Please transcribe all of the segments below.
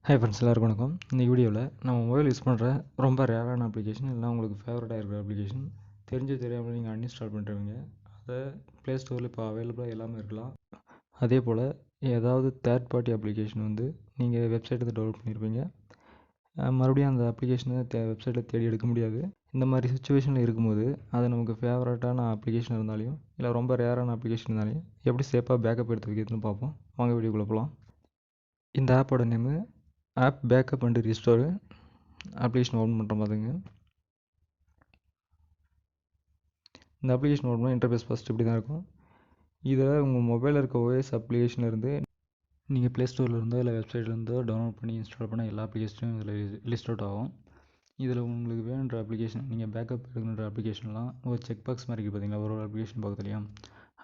Hi friends, எல்லாருக்கும் வணக்கம். இந்த வீடியோவில் நம்ம மொபைல் யூஸ் பண்ணுற ரொம்ப ரேரான அப்ளிகேஷன் இல்லை உங்களுக்கு ஃபேவரட்டாக இருக்கிற அப்ளிகேஷன் தெரியாமல் நீங்கள் அன்இன்ஸ்டால் பண்ணுறவங்க அதை ப்ளே ஸ்டோரில் இப்போ அவைலபிளாக எல்லாமே இருக்கலாம். அதே போல் ஏதாவது தேர்ட் பார்ட்டி அப்ளிகேஷன் நீங்கள் வெப்சைட்டில் டெவலப் பண்ணியிருப்பீங்க, மறுபடியும் அந்த அப்ளிகேஷனை வெப்சைட்டில் தேடி எடுக்க முடியாது. இந்த மாதிரி சுச்சுவேஷனில் இருக்கும்போது அது நமக்கு ஃபேவரட்டான அப்ளிகேஷன் இருந்தாலையும் இல்லை ரொம்ப ரேரான அப்ளிகேஷன் இருந்தாலையும் எப்படி சேஃபாக பேக்கப் எடுத்து வைக்கிறதுன்னு பார்ப்போம். வாங்க வீடியோக்குள்ளே போகலாம். இந்த ஆப்போட name app backup and restore application open பண்ணுற மாதிரிங்க. இந்த அப்ளிகேஷன் ஓப்பன் பண்ணால் இன்டர்ஃபேஸ் ஃபஸ்ட் இப்படி தான் இருக்கும். இதில் உங்கள் மொபைலில் இருக்க ஓஎஸ் அப்ளிகேஷன் இருந்து நீங்கள் ப்ளே ஸ்டோரில் இருந்தோ இல்லை வெப்சைட்லேருந்தோ டவுன்லோட் பண்ணி இன்ஸ்டால் பண்ண எல்லா அப்ளிகேஷனும் இதில் லிஸ்ட் அவுட் ஆகும். இதில் உங்களுக்கு வேணுன்ற அப்ளிகேஷன் நீங்கள் பேக்கப் எடுக்கணுன்ற அப்ளிகேஷன்லாம் ஒரு செக் பாக்ஸ் மாதிரி இருக்குது பார்த்தீங்களா, ஒரு அப்ளிகேஷன் பக்கத்துலையும்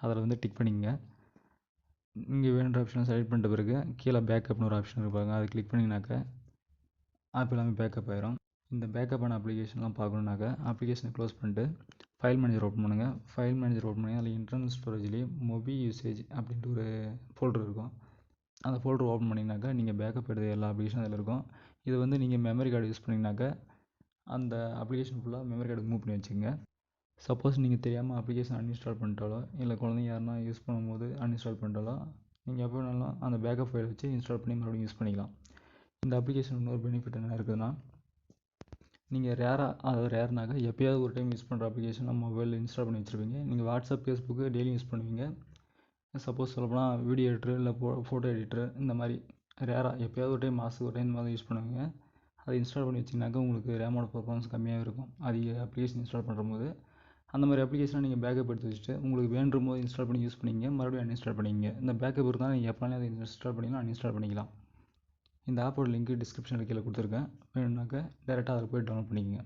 அதில் டிக் பண்ணிங்க. இங்கே வேணுன்ற ஆப்ஷனை செலக்ட் பண்ணிட்ட பிறகு கீழே பேக்கப்னு ஒரு ஆப்ஷன் இருப்பாங்க, அதை கிளிக் பண்ணிங்கனாக்கா ஆப் எல்லாமே பேக்கப் ஆயிரும். இந்த பேக்கப்பான அப்ளிகேஷன்லாம் பார்க்கணுன்னாக்கா அப்ளிகேஷனை க்ளோஸ் பண்ணிட்டு ஃபைல் மேனேஜர் ஓப்பன் பண்ணுங்கள். ஃபைல் மேனேஜர் ஓப்பன் பண்ணி அதில் இன்டர்னல் ஸ்டோரேஜ்லேயே மொபி யூசேஜ் அப்படின்ட்டு ஒரு ஃபோல்டர் இருக்கும். அந்த ஃபோல்டர் ஓப்பன் பண்ணிங்கனாக்கா நீங்கள் பேக்கப் எடுத்த எல்லா அப்ளிகேஷனும் அதில் இருக்கும். இது நீங்கள் மெமரி கார்டு யூஸ் பண்ணிங்கனாக்கா அந்த அப்ளிகேஷன் ஃபுல்லாக மெமரி கார்டுக்கு மூவ் பண்ணி வச்சுக்கோங்க. சப்போஸ் நீங்கள் தெரியாமல் அப்ளிகேஷன் அன்இன்ஸ்டால் பண்ணிட்டாலோ இல்லை குழந்தைங்க யாருன்னா யூஸ் பண்ணும்போது அன்இன்ஸ்டால் பண்ணிட்டாலோ நீங்கள் எப்போ வேணாலும் அந்த பேக்கப் ஃபைல் வச்சு இன்ஸ்டால் பண்ணி மறுபடியும் யூஸ் பண்ணிக்கலாம். இந்த அப்ளிகேஷன் இன்னொரு பெனிஃபிட் என்ன இருக்குதுன்னா, நீங்கள் ரேர்னாக்கா எப்போயாவது ஒரு டைம் யூஸ் பண்ணுற அப்ளிகேஷன் நம்ம மொபைலில் இன்ஸ்டால் பண்ணி வச்சுருப்பீங்க. நீங்கள் வாட்ஸ்அப், ஃபேஸ்புக்கு டெய்லியும் யூஸ் பண்ணுவீங்க. சப்போஸ் சொல்லப்போனால் வீடியோ எடிட்ரு இல்லை ஃபோட்டோ எடிட்ரு இந்த மாதிரி ரேராக எப்போயாவது ஒரு டைம், மாதத்துக்கு ஒரு டைம் இந்த மாதிரி யூஸ் பண்ணுவீங்க. அதை இன்ஸ்டால் பண்ணி வச்சிங்கனாக்கா உங்களுக்கு ரேமோட பர்ஃபார்மன்ஸ் கம்மியாக இருக்கும் அதிக அப்ளிகேஷன் இன்ஸ்டால் பண்ணும்போது. அந்த மாதிரி அப்ளிகேஷனை நீங்கள் பேக்கப் எடுத்து வச்சுட்டு உங்களுக்கு வேண்டும் போது இன்ஸ்டால் பண்ணி யூஸ் பண்ணிங்க, மறுபடியும் அன்இன்ஸ்டால் பண்ணிங்க. இந்த பேக்கப் இருந்தால் நீங்கள் எப்போனாலும் அதை இன்ஸ்டால் பண்ணிக்கலாம், அன்இன்ஸ்டால் பண்ணிக்கலாம். இந்த ஆப்போட லிங்க் டிஸ்கிரிப்ஷனில் கீழே கொடுத்துருக்கேன். வேணும்னாக்கா டேரெக்டாக அதில் போய் டவுன்லோட் பண்ணிக்கோங்க.